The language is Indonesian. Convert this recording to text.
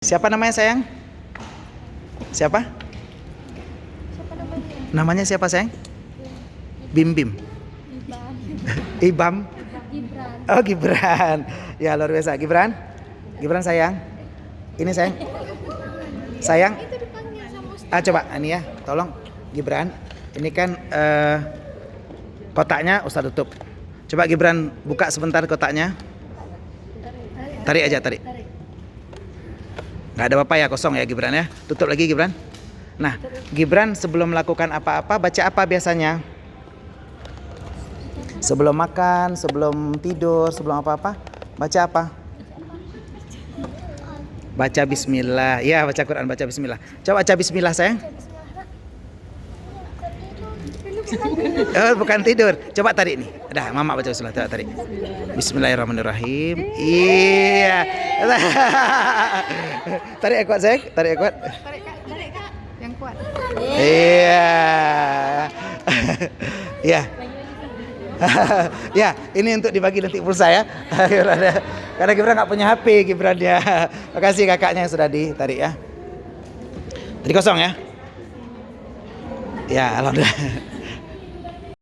Siapa namanya sayang? Siapa? Siapa namanya? Namanya siapa sayang? Bim Bim. Ibam. Gibran. Oh Gibran. Ya luar biasa. Gibran. Gibran sayang. Ini sayang. Sayang. Itu dipanggil sama Ustaz. Coba ini ya. Tolong Gibran. Ini kan kotaknya Ustaz tutup. Coba Gibran buka sebentar kotaknya. Tarik aja, tarik. Nggak ada apa-apa ya, kosong ya Gibran ya. Tutup lagi Gibran. Nah, Gibran sebelum melakukan apa-apa baca apa biasanya? Sebelum makan, sebelum tidur, sebelum apa-apa baca apa? Baca bismillah. Ya, baca Quran, baca bismillah. Coba baca bismillah sayang. Oh, bukan tidur. Coba tarik nih. Dah, mama baca bismillah, coba tarik. Bismillahirrahmanirrahim. Iya. Tarik kuat sayang, tarik kuat. Tarik kak, yang kuat. Iya. Iya. Ya, ini untuk dibagi nanti pulsa ya. Karena Gibran nggak punya HP Gibran ya. Makasih kakaknya yang sudah ditarik ya. Tadi kosong ya. Ya, alhamdulillah.